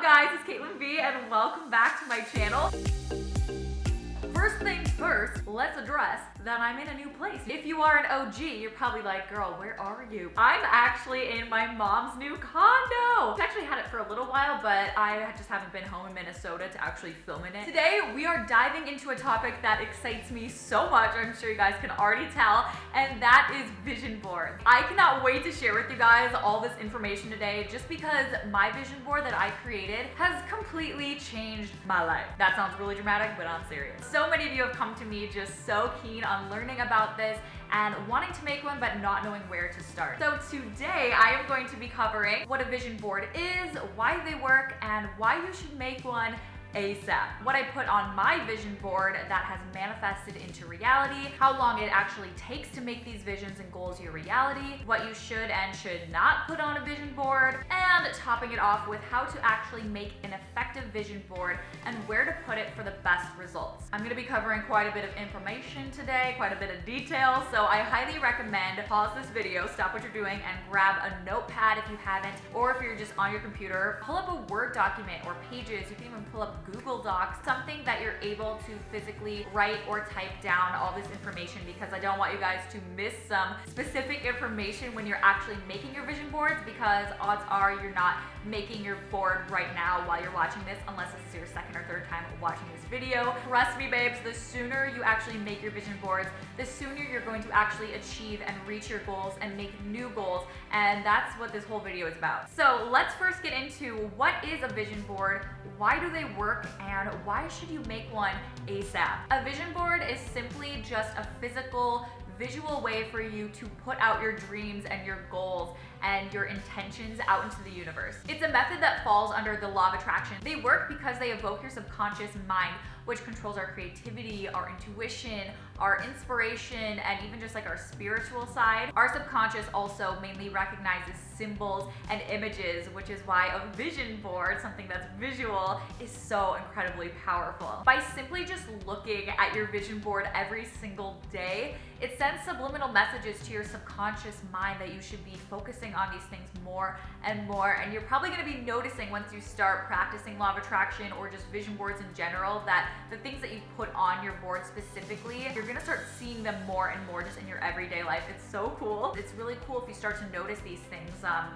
up, guys? It's Caitlin V, and welcome back to my channel. First things first, let's address that I'm in a new place. If you are an OG, you're probably like, girl, where are you? I'm actually in my mom's new condo. I've actually had it for a little while, but I just haven't been home in Minnesota to actually film in it. Today, we are diving into a topic that excites me so much, I'm sure you guys can already tell, and that is vision boards. I cannot wait to share with you guys all this information today, just because my vision board that I created has completely changed my life. That sounds really dramatic, but I'm serious. So many of you have come to me just so keen on learning about this and wanting to make one but not knowing where to start. So today I am going to be covering what a vision board is, why they work, and why you should make one ASAP. What I put on my vision board that has manifested into reality, how long it actually takes to make these visions and goals your reality, what you should and should not put on a vision board, and topping it off with how to actually make an effective vision board and where to put it for the best results. I'm gonna be covering quite a bit of information today, quite a bit of detail, so I highly recommend pause this video, stop what you're doing, and grab a notepad if you haven't, or if you're just on your computer, pull up a Word document or Pages. You can even pull up Google Docs, something that you're able to physically write or type down all this information, because I don't want you guys to miss some specific information when you're actually making your vision boards, because odds are you're not making your board right now while you're watching this, unless this is your second or third time watching this video. Trust me, babes, the sooner you actually make your vision boards, the sooner you're going to actually achieve and reach your goals and make new goals, and that's what this whole video is about. So let's first get into what is a vision board, why do they work, and why should you make one ASAP? A vision board is simply just a physical, visual way for you to put out your dreams and your goals and your intentions out into the universe. It's a method that falls under the law of attraction. They work because they evoke your subconscious mind, which controls our creativity, our intuition, our inspiration, and even just like our spiritual side. Our subconscious also mainly recognizes symbols and images, which is why a vision board, something that's visual, is so incredibly powerful. By simply just looking at your vision board every single day, it sends subliminal messages to your subconscious mind that you should be focusing on these things more and more. And you're probably gonna be noticing once you start practicing law of attraction or just vision boards in general, that the things that you put on your board specifically, you're gonna start seeing them more and more just in your everyday life. It's so cool. It's really cool if you start to notice these things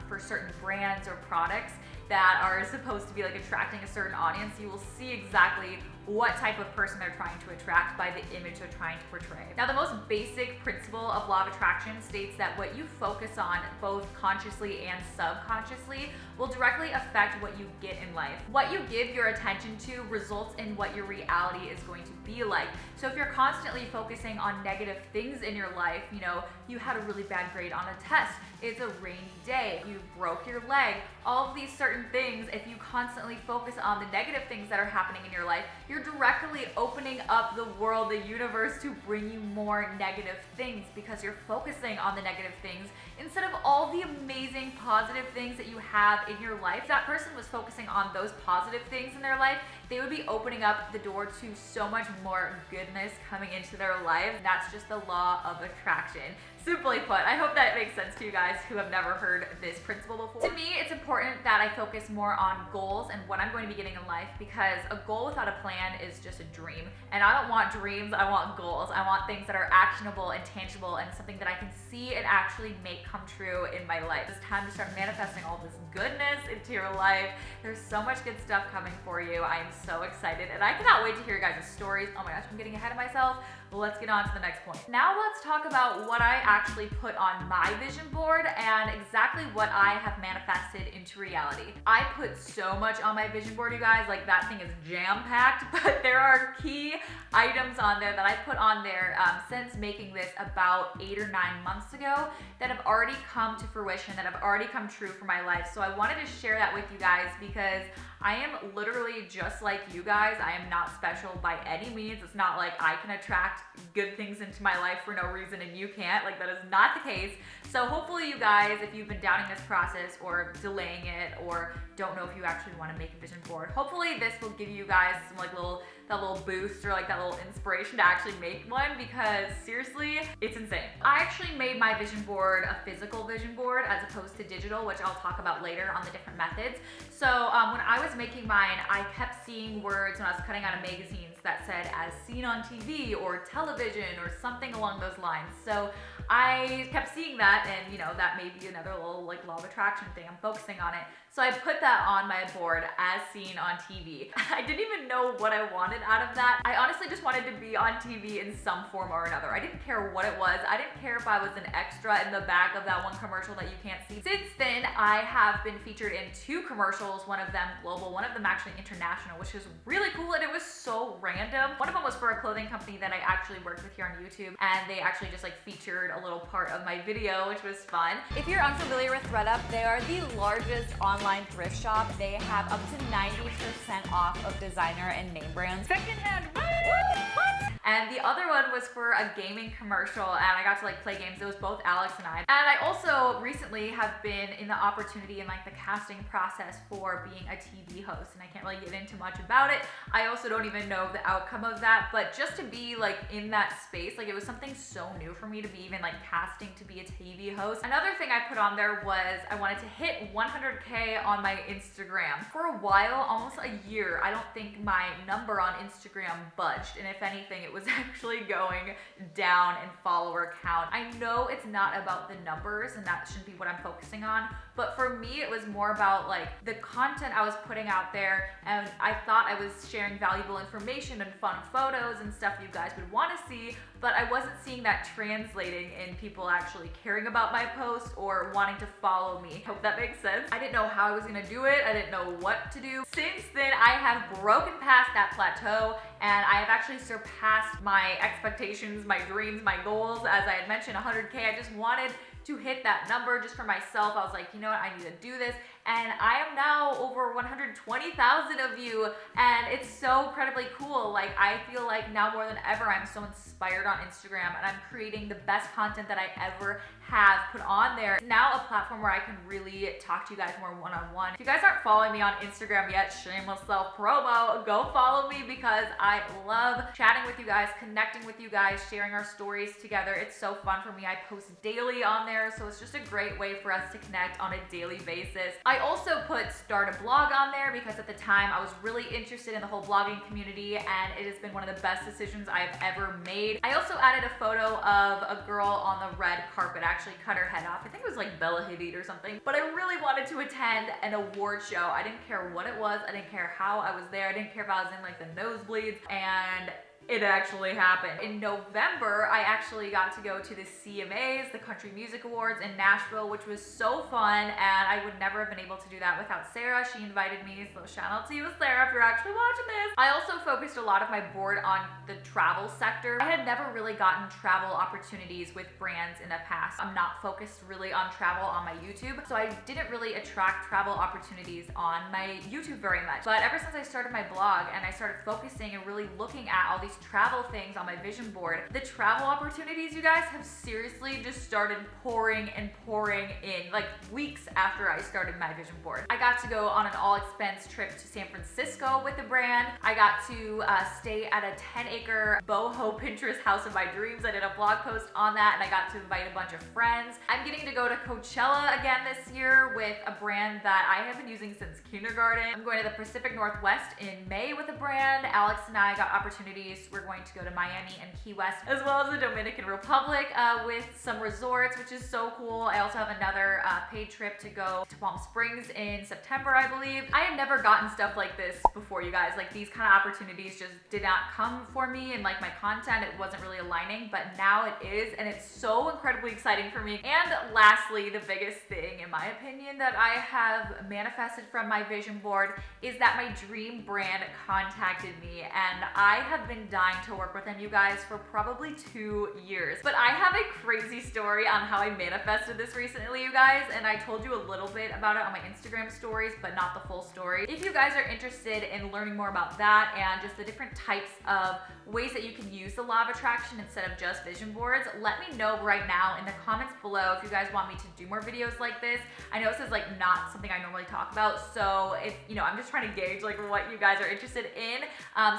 for certain brands or products that are supposed to be like attracting a certain audience. You will see exactly what type of person they're trying to attract by the image they're trying to portray. Now, the most basic principle of law of attraction states that what you focus on, both consciously and subconsciously, will directly affect what you get in life. What you give your attention to results in what your reality is going to be like. So if you're constantly focusing on negative things in your life, you know, you had a really bad grade on a test, it's a rainy day, you broke your leg, all of these certain things, if you constantly focus on the negative things that are happening in your life, you're directly opening up the world, the universe, to bring you more negative things, because you're focusing on the negative things instead of all the amazing positive things that you have in your life. If that person was focusing on those positive things in their life, they would be opening up the door to so much more goodness coming into their life. That's just the law of attraction. Simply put, I hope that makes sense to you guys who have never heard this principle before. To me, it's important that I focus more on goals and what I'm going to be getting in life, because a goal without a plan is just a dream. And I don't want dreams, I want goals. I want things that are actionable and tangible and something that I can see and actually make come true in my life. It's time to start manifesting all this goodness into your life. There's so much good stuff coming for you. I am so excited, and I cannot wait to hear your guys' stories. Oh my gosh, I'm getting ahead of myself. Let's get on to the next point. Now let's talk about what I actually put on my vision board and exactly what I have manifested into reality. I put so much on my vision board, you guys, like that thing is jam-packed, but there are key items on there that I put on there since making this about 8 or 9 months ago that have already come to fruition, that have already come true for my life. So I wanted to share that with you guys, because I am literally just like you guys. I am not special by any means. It's not like I can attract good things into my life for no reason and you can't. Like, that is not the case. So hopefully you guys, if you've been doubting this process or delaying it or don't know if you actually want to make a vision board, hopefully this will give you guys some like that little boost or like that little inspiration to actually make one, because seriously, it's insane. I actually made my vision board a physical vision board as opposed to digital, which I'll talk about later on the different methods. So when I was making mine, I kept seeing words when I was cutting out of magazines that said as seen on TV or television or something along those lines. So I kept seeing that, and you know, that may be another little like law of attraction thing. I'm focusing on it. So I put that on my board as seen on TV. I didn't even know what I wanted out of that. I honestly just wanted to be on TV in some form or another. I didn't care what it was. I didn't care if I was an extra in the back of that one commercial that you can't see. Since then, I have been featured in 2 commercials, one of them global, one of them actually international, which is really cool, and it was so random. One of them was for a clothing company that I actually worked with here on YouTube, and they actually just like featured a little part of my video, which was fun. If you're unfamiliar with ThredUp, they are the largest online thrift shop. They have up to 90% off of designer and name brands. Secondhand, what? And the other one was for a gaming commercial, and I got to like play games. It was both Alex and I. And I also recently have been in the opportunity in like the casting process for being a TV host, and I can't really get into much about it. I also don't even know the outcome of that, but just to be like in that space, like it was something so new for me to be even like casting to be a TV host. Another thing I put on there was I wanted to hit 100K on my Instagram. For a while, almost a year, I don't think my number on Instagram budged, and if anything, it was actually going down in follower count. I know it's not about the numbers, and that shouldn't be what I'm focusing on, but for me, it was more about like the content I was putting out there, and I thought I was sharing valuable information and fun photos and stuff you guys would want to see, but I wasn't seeing that translating in people actually caring about my posts or wanting to follow me. Hope that makes sense. I didn't know how I was gonna do it. I didn't know what to do. Since then, I have broken past that plateau, and I have actually surpassed my expectations, my dreams, my goals. As I had mentioned, 100K, I just wanted to hit that number just for myself. I was like, you know what, I need to do this. And I am now over 120,000 of you, and it's so incredibly cool. Like, I feel like now more than ever, I'm so inspired on Instagram, and I'm creating the best content that I ever have put on there. Now a platform where I can really talk to you guys more one-on-one. If you guys aren't following me on Instagram yet, shameless self-promo, go follow me because I love chatting with you guys, connecting with you guys, sharing our stories together. It's so fun for me. I post daily on there, so it's just a great way for us to connect on a daily basis. I also put start a blog on there because at the time I was really interested in the whole blogging community, and it has been one of the best decisions I've ever made. I also added a photo of a girl on the red carpet, actually cut her head off. I think it was like Bella Hadid or something, but I really wanted to attend an award show. I didn't care what it was. I didn't care how I was there. I didn't care if I was in like the nosebleeds, and it actually happened. In November, I actually got to go to the CMAs, the Country Music Awards in Nashville, which was so fun, and I would never have been able to do that without Sarah. She invited me, so shout out to you, Sarah, if you're actually watching this. I also focused a lot of my board on the travel sector. I had never really gotten travel opportunities with brands in the past. I'm not focused really on travel on my YouTube, so I didn't really attract travel opportunities on my YouTube very much. But ever since I started my blog and I started focusing and really looking at all these travel things on my vision board, the travel opportunities, you guys, have seriously just started pouring and pouring in, like weeks after I started my vision board. I got to go on an all-expense trip to San Francisco with the brand. I got to stay at a 10-acre boho Pinterest house of my dreams. I did a blog post on that, and I got to invite a bunch of friends. I'm getting to go to Coachella again this year with a brand that I have been using since kindergarten. I'm going to the Pacific Northwest in May with a brand. Alex and I got opportunities. We're going to go to Miami and Key West, as well as the Dominican Republic with some resorts, which is so cool. I also have another paid trip to go to Palm Springs in September, I believe. I had never gotten stuff like this before, you guys. Like, these kind of opportunities just did not come for me, and like my content, it wasn't really aligning, but now it is, and it's so incredibly exciting for me. And lastly, the biggest thing, in my opinion, that I have manifested from my vision board is that my dream brand contacted me, and I have been dying to work with them, you guys, for probably 2 years. But I have a crazy story on how I manifested this recently, you guys, and I told you a little bit about it on my Instagram stories, but not the full story. If you guys are interested in learning more about that and just the different types of ways that you can use the law of attraction instead of just vision boards, let me know right now in the comments below if you guys want me to do more videos like this. I know this is like not something I normally talk about, so if, you know, I'm just trying to gauge like what you guys are interested in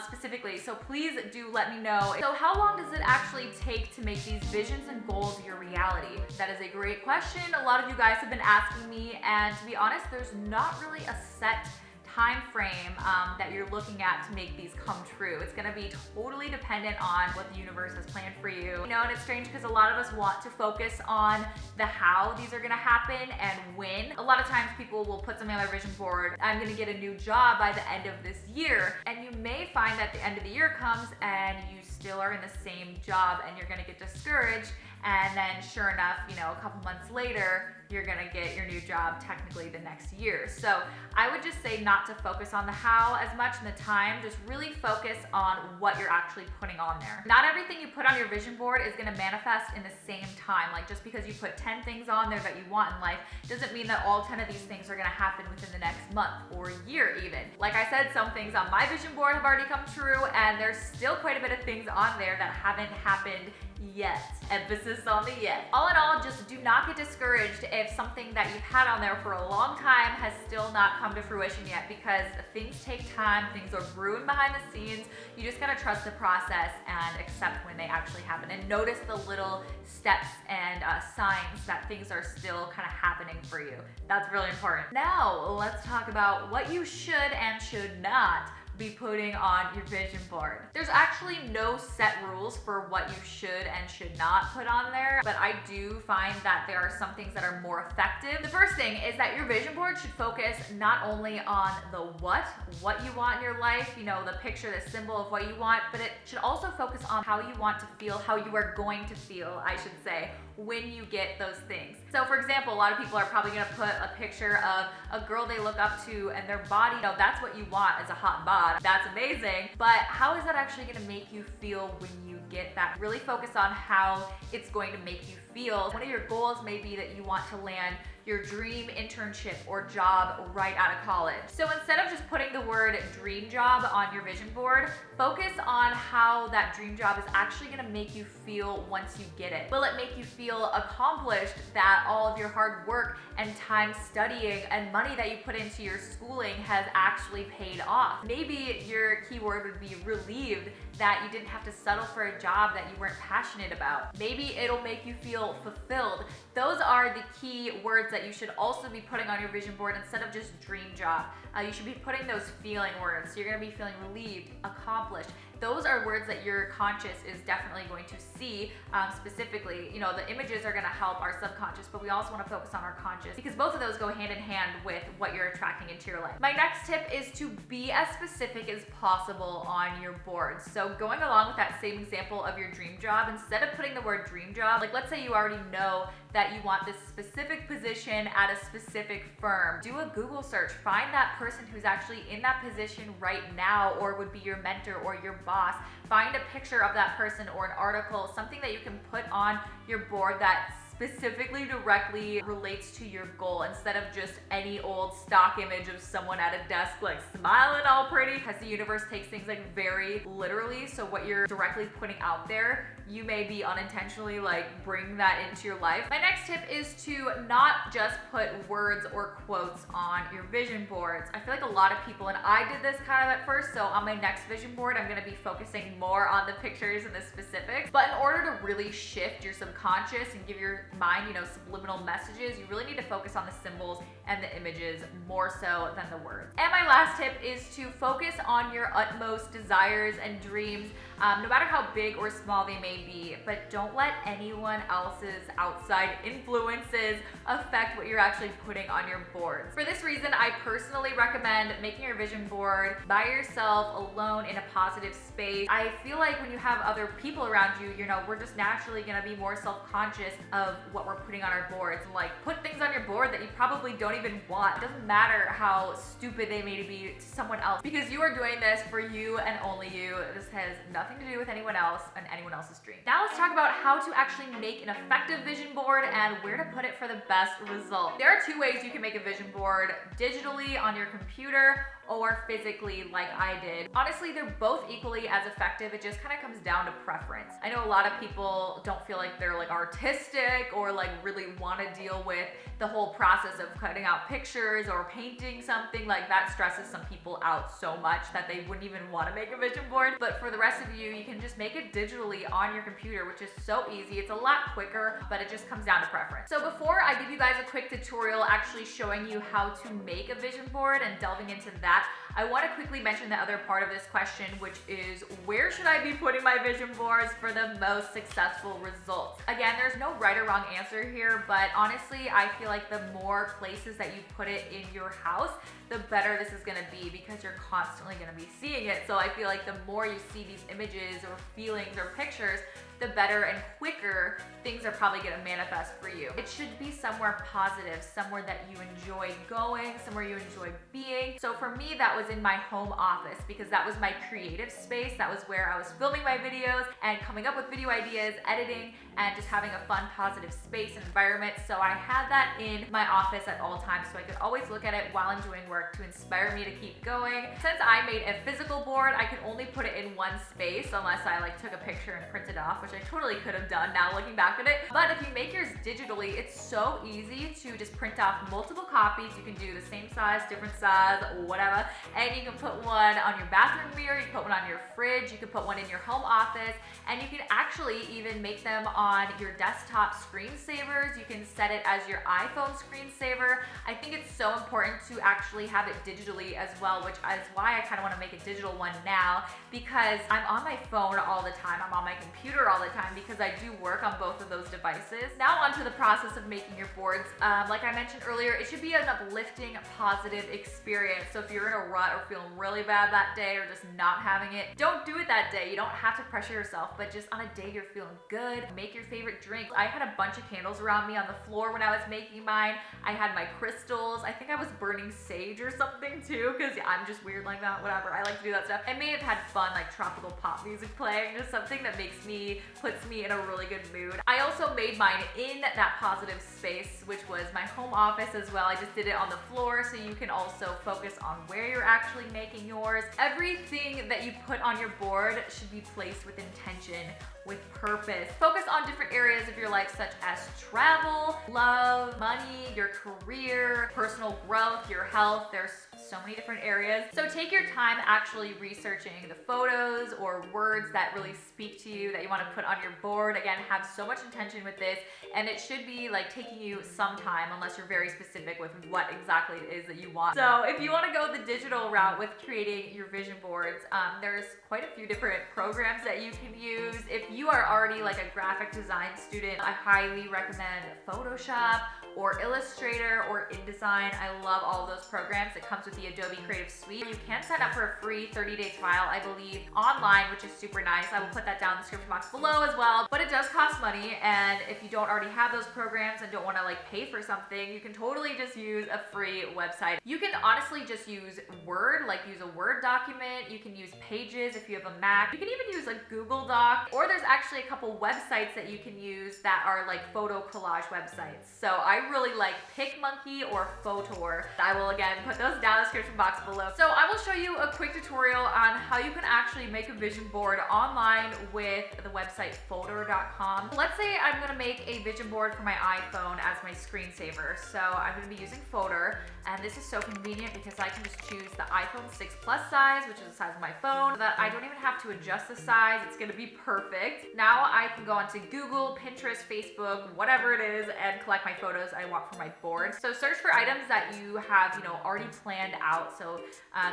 specifically, so please do let me know. So how long does it actually take to make these visions and goals your reality? That is a great question. A lot of you guys have been asking me, and to be honest, there's not really a set time frame that you're looking at to make these come true. It's gonna be totally dependent on what the universe has planned for you. You know, and it's strange because a lot of us want to focus on the how these are gonna happen and when. A lot of times people will put something on their vision board, I'm gonna get a new job by the end of this year. And you may find that the end of the year comes and you still are in the same job and you're gonna get discouraged. And then sure enough, you know, a couple months later, you're gonna get your new job technically the next year. So I would just say not to focus on the how as much in the time, just really focus on what you're actually putting on there. Not everything you put on your vision board is gonna manifest in the same time. Like just because you put 10 things on there that you want in life, doesn't mean that all 10 of these things are gonna happen within the next month or year even. Like I said, some things on my vision board have already come true, and there's still quite a bit of things on there that haven't happened yet. Emphasis on the yet. All in all, just do not get discouraged if something that you've had on there for a long time has still not come to fruition yet, because things take time, things are brewing behind the scenes. You just gotta trust the process and accept when they actually happen, and notice the little steps and signs that things are still kind of happening for you. That's really important. Now, let's talk about what you should and should not be putting on your vision board. There's actually no set rules for what you should and should not put on there, but I do find that there are some things that are more effective. The first thing is that your vision board should focus not only on the what you want in your life, you know, the picture, the symbol of what you want, but it should also focus on how you want to feel, how you are going to feel, I should say, when you get those things. So for example, a lot of people are probably gonna put a picture of a girl they look up to and their body. You know, that's what you want, is a hot bod. That's amazing. But how is that actually gonna make you feel when you get that? Really focus on how it's going to make you feel. One of your goals may be that you want to land your dream internship or job right out of college. So instead of just putting the word dream job on your vision board, focus on how that dream job is actually gonna make you feel once you get it. Will it make you feel accomplished, that all of your hard work and time studying and money that you put into your schooling has actually paid off? Maybe your keyword would be relieved that you didn't have to settle for a job that you weren't passionate about. Maybe it'll make you feel fulfilled. Those are the key words that you should also be putting on your vision board instead of just dream job. You should be putting those feeling words. So you're gonna be feeling relieved, accomplished. Those are words that your conscious is definitely going to see specifically. You know, the images are gonna help our subconscious, but we also wanna focus on our conscious, because both of those go hand in hand with what you're attracting into your life. My next tip is to be as specific as possible on your board. So going along with that same example of your dream job, instead of putting the word dream job, like let's say you already know that you want this specific position at a specific firm, do a Google search, find that person who's actually in that position right now, or would be your mentor or your boss. Find a picture of that person or an article, something that you can put on your board that specifically directly relates to your goal, instead of just any old stock image of someone at a desk like smiling all pretty, because the universe takes things like very literally. So what you're directly putting out there, you may be unintentionally like bring that into your life. My next tip is to not just put words or quotes on your vision boards. I feel like a lot of people, and I did this kind of at first, so on my next vision board, I'm gonna be focusing more on the pictures and the specifics. But in order to really shift your subconscious and give your mind, you know, subliminal messages, you really need to focus on the symbols and the images more so than the words. And my last tip is to focus on your utmost desires and dreams, no matter how big or small they may be, but don't let anyone else's outside influences affect what you're actually putting on your boards. For this reason, I personally recommend making your vision board by yourself, alone, in a positive space. I feel like when you have other people around you, you know, we're just naturally gonna be more self-conscious of what we're putting on our boards. And like, put things on your board that you probably don't even want. It doesn't matter how stupid they may be to someone else, because you are doing this for you and only you. This has nothing to do with anyone else and anyone else's dream. Now let's talk about how to actually make an effective vision board and where to put it for the best result. There are two ways you can make a vision board: digitally on your computer or physically like I did. Honestly, they're both equally as effective. It just kind of comes down to preference. I know a lot of people don't feel like they're like artistic or like really want to deal with the whole process of cutting out pictures or painting something. Like that stresses some people out so much that they wouldn't even want to make a vision board. But for the rest of you, you can just make it digitally on your computer, which is so easy. It's a lot quicker, but it just comes down to preference. So before I give you guys a quick tutorial actually showing you how to make a vision board and delving into that, that. I want to quickly mention the other part of this question, which is where should I be putting my vision boards for the most successful results? Again, there's no right or wrong answer here, but honestly, I feel like the more places that you put it in your house, the better this is gonna be because you're constantly gonna be seeing it. So I feel like the more you see these images or feelings or pictures, the better and quicker things are probably gonna manifest for you. It should be somewhere positive, somewhere that you enjoy going, somewhere you enjoy being. So for me, that was in my home office because that was my creative space. That was where I was filming my videos and coming up with video ideas, editing, and just having a fun, positive space and environment. So I had that in my office at all times so I could always look at it while I'm doing work to inspire me to keep going. Since I made a physical board, I could only put it in one space unless I like took a picture and printed off, which I totally could have done now looking back at it. But if you make yours digitally, it's so easy to just print off multiple copies. You can do the same size, different size, whatever. And you can put one on your bathroom mirror, you can put one on your fridge, you can put one in your home office, and you can actually even make them on your desktop screensavers. You can set it as your iPhone screensaver. I think it's so important to actually have it digitally as well, which is why I kind of want to make a digital one now, because I'm on my phone all the time, I'm on my computer all the time because I do work on both of those devices. Now onto the process of making your boards. Like I mentioned earlier, it should be an uplifting, positive experience. So if you're in a rut or feeling really bad that day or just not having it, don't do it that day. You don't have to pressure yourself, but just on a day you're feeling good, make your favorite drink. I had a bunch of candles around me on the floor when I was making mine. I had my crystals. I think I was burning sage or something too, because I'm just weird like that, whatever. I like to do that stuff. I may have had fun like tropical pop music playing, just something that puts me in a really good mood. I also made mine in that positive space, which was my home office as well. I just did it on the floor so you can also focus on where you're actually making yours. Everything that you put on your board should be placed with intention, with purpose. Focus on different areas of your life such as travel, love, money, your career, personal growth, your health. There's so many different areas. So take your time actually researching the photos or words that really speak to you that you want to put on your board. Again, have so much intention with this, and it should be like taking you some time unless you're very specific with what exactly it is that you want. So if you want to go the digital route with creating your vision boards, there's quite a few different programs that you can use. If you are already like a graphic design student, I highly recommend Photoshop or Illustrator or InDesign. I love all of those programs. It comes with the Adobe Creative Suite. You can sign up for a free 30-day trial, I believe, online, which is super nice. I will put that down in the description box below as well. But it does cost money, and if you don't already have those programs and don't want to like pay for something, you can totally just use a free website. You can honestly just use Word, like use a Word document. You can use Pages if you have a Mac. You can even use like Google Doc, or there's actually a couple websites that you can use that are like photo collage websites. So I really like PicMonkey or Photor. I will again put those down in the description box below. So I will show you a quick tutorial on how you can actually make a vision board online with the website Photor.com. Let's say I'm gonna make a vision board for my iPhone as my screensaver. So I'm gonna be using Photor, and this is so convenient because I can just choose the iPhone 6 Plus size, which is the size of my phone, so that I don't even have to adjust the size. It's gonna be perfect. Now I can go onto Google, Pinterest, Facebook, whatever it is, and collect my photos I want for my board. So search for items that you have, already planned out, so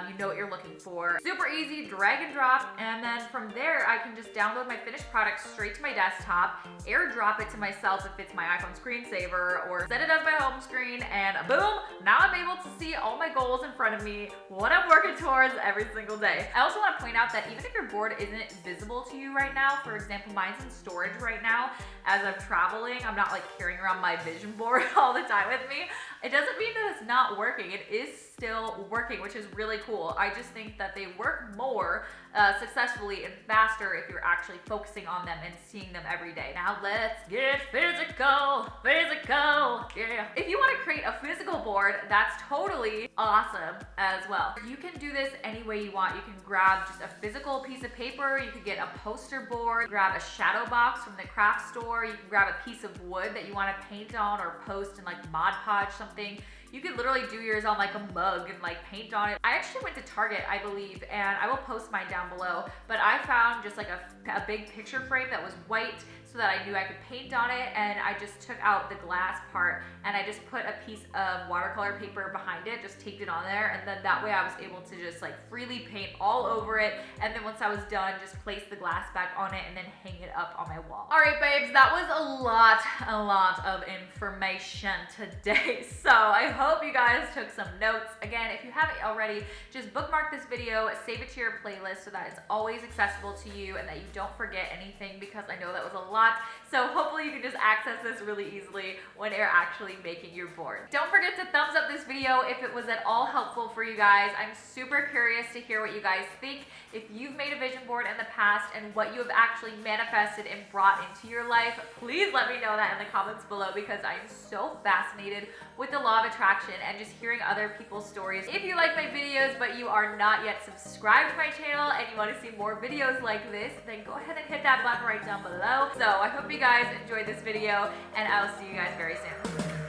you know what you're looking for. Super easy, drag and drop, and then from there I can just download my finished product straight to my desktop, airdrop it to myself if it's my iPhone screensaver, or set it as my home screen, and boom, now I'm able to see all my goals in front of me, what I'm working towards every single day. I also want to point out that even if your board isn't visible to you right now, for example, mine's in storage right now, as I'm traveling, I'm not like carrying around my vision board all the time with me. It doesn't mean that it's not working. It is still working, which is really cool. I just think that they work more successfully and faster if you're actually focusing on them and seeing them every day. Now let's get physical, yeah. If you want to create a physical board, that's totally awesome as well. You can do this any way you want. You can grab just a physical piece of paper, you could get a poster board, grab a shadow box from the craft store, you can grab a piece of wood that you want to paint on or post in like Mod Podge something. You could literally do yours on like a mug and like paint on it. I actually went to Target, I believe, and I will post mine down below, but I found just like a big picture frame that was white so that I knew I could paint on it, and I just took out the glass part and I just put a piece of watercolor paper behind it, just taped it on there, and then that way I was able to just like freely paint all over it, and then once I was done, just place the glass back on it and then hang it up on my wall. All right, babes, that was a lot of information today. So I hope you guys took some notes. Again, if you haven't already, just bookmark this video, save it to your playlist so that it's always accessible to you and that you don't forget anything, because I know that was a lot. So hopefully you can just access this really easily when you're actually making your board. Don't forget to thumbs up this video if it was at all helpful for you guys. I'm super curious to hear what you guys think. If you've made a vision board in the past and what you have actually manifested and brought into your life, please let me know that in the comments below, because I'm so fascinated with the law of attraction and just hearing other people's stories. If you like my videos but you are not yet subscribed to my channel and you want to see more videos like this, then go ahead and hit that button right down below. So I hope you guys enjoyed this video, and I'll see you guys very soon.